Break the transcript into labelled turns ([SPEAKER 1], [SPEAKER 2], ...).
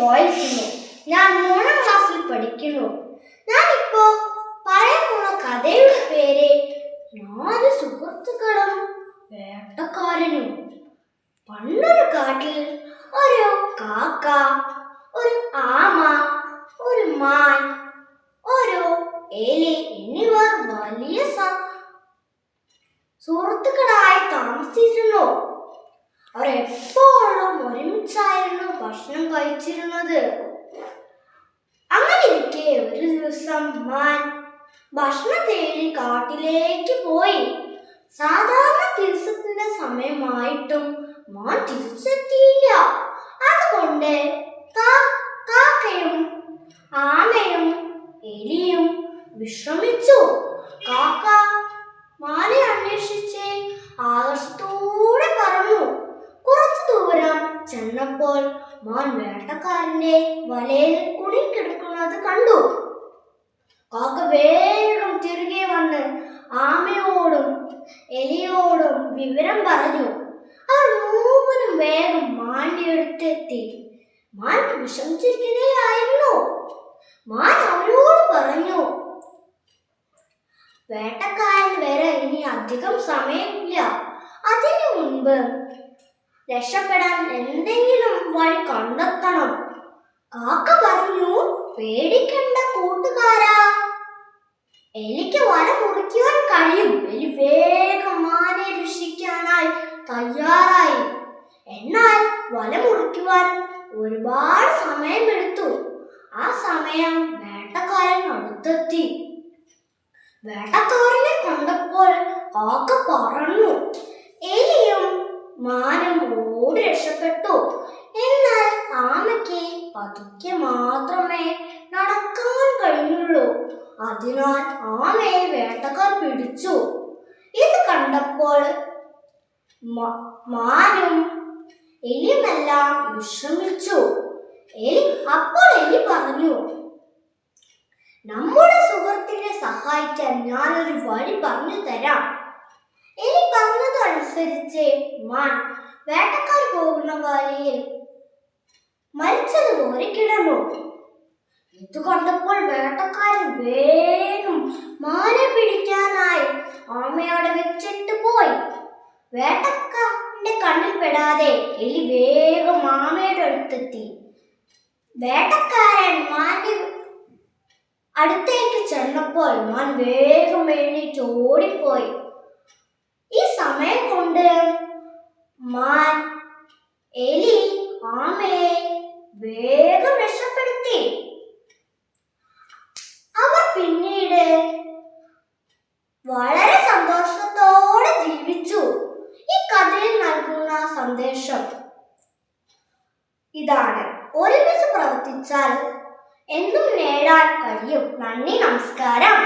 [SPEAKER 1] ജോയ്സിന്. ഞാൻ 3ാം ക്ലാസ്സിൽ പഠിക്കുന്നു. ഞാനിപ്പോ പറയാൻ പോണ കഥയുടെ പേര് 4 സുഹൃത്തുക്കളും വേട്ടക്കാരനും. പണ്ടൊരു കാട്ടിൽ ഒരു കാക്ക, ഒരു ആമ, ഒരു മാൻ, ഒരു എലി എന്നിവർ വലിയ സുഹൃത്തുക്കളായി താമസിച്ചിരുന്നു. അവർ എപ്പോഴും ഒരുമിച്ചായിരുന്നു ഭക്ഷണം കഴിച്ചിരുന്നത്. അങ്ങനെയിരിക്കെ ഒരു ദിവസം മാൻ ഭക്ഷണം തേടി കാട്ടിലേക്ക് പോയി. സാധാരണ ദിവസത്തിന്റെ സമയമായിട്ടും മാൻ തിരിച്ചെത്തിയില്ല. അതുകൊണ്ട് കാക്കയും ആമയും എലിയും വിശ്രമിച്ചു. കാക്ക മാനെ അന്വേഷിച്ച് ആകാശത്തൂടെ പറന്നു. കുറച്ചു ദൂരം ചെന്നപ്പോൾ മാൻ വേട്ടക്കാരന്റെ വലയിൽ കുടുങ്ങിക്കിടക്കുന്നത് കണ്ടു. കാക്ക വേഗം തിരികെ വന്ന് ആമയോടും എലിയോടും വിവരം പറഞ്ഞു. അവർ മൂവരും വേഗം മാന്റെ അടുത്തെത്തി. മാൻ വിഷമിച്ചിരിക്കുകയായിരുന്നു. മാൻ അവരോട് പറഞ്ഞു, വേട്ടക്കാരൻ വരെ ഇനി അധികം സമയമില്ല. അതിനു മുൻപ് രക്ഷപ്പെടാൻ എന്തെങ്കിലും വഴി കണ്ടെത്തണം. കാക്ക പറഞ്ഞു, പേടിക്കണ്ട കൂട്ടുകാരാ, എലിക്ക് വല മുറിക്കുവാൻ കഴിയും. എലി വേഗം മാനെ രക്ഷിക്കാനായി തയ്യാറായി. എന്നാൽ വല മുറിക്കുവാൻ ഒരുപാട് സമയമെടുത്തു. ആ സമയം വേട്ടക്കാരൻ അടുത്തെത്തി. വേട്ടക്കാരനെ കണ്ടപ്പോൾ കാക്ക പറഞ്ഞു. എലിയും മാനും ഓടി രക്ഷപ്പെട്ടു. എന്നാൽ ആമയ്ക്ക് പതുക്കെ മാത്രമേ നടക്കാൻ കഴിഞ്ഞുള്ളൂ. അതിനാൽ ആമയെ വേട്ടക്കാർ പിടിച്ചു. ഇത് കണ്ടപ്പോൾ മാനും എലിയുമെല്ലാം വിഷമിച്ചു. അപ്പോൾ എലി പറഞ്ഞു, നമ്മുടെ സുഹൃത്തിനെ സഹായിക്കാൻ ഞാനൊരു വഴി പറഞ്ഞു തരാം. എലി പറഞ്ഞതനുസരിച്ച് മാൻ വേട്ടക്കാർ പോകുന്ന വഴിയിൽ മരിച്ചതുപോലെ കിടന്നു. ഇത് കണ്ടപ്പോൾ വേട്ടക്കാരൻ വേഗം മാനെ പിടിക്കാനായി ആമയോടെ വെച്ചിട്ട് പോയി. വേട്ടക്കാരന്റെ കണ്ണിൽ പെടാതെ എലി വേഗം ആമയുടെ അടുത്തെത്തി. വേട്ടക്കാരൻ മാന്റെ അടുത്തേക്ക് ചെന്നപ്പോൾ മാൻ വേഗം എഴുന്നേറ്റ് ഓടിപ്പോയി. ഈ സമയം കൊണ്ട് മാൻ എലി ആമയെ വേഗം രക്ഷപ്പെടുത്തി. അവർ പിന്നീട് വളരെ സന്തോഷത്തോടെ ജീവിച്ചു. ഈ കഥയിൽ നൽകുന്ന സന്ദേശം ഇതാണ്: ഒരുമിച്ച് പ്രവർത്തിച്ചാൽ എന്തും നേടാൻ കഴിയും. നന്ദി, നമസ്കാരം.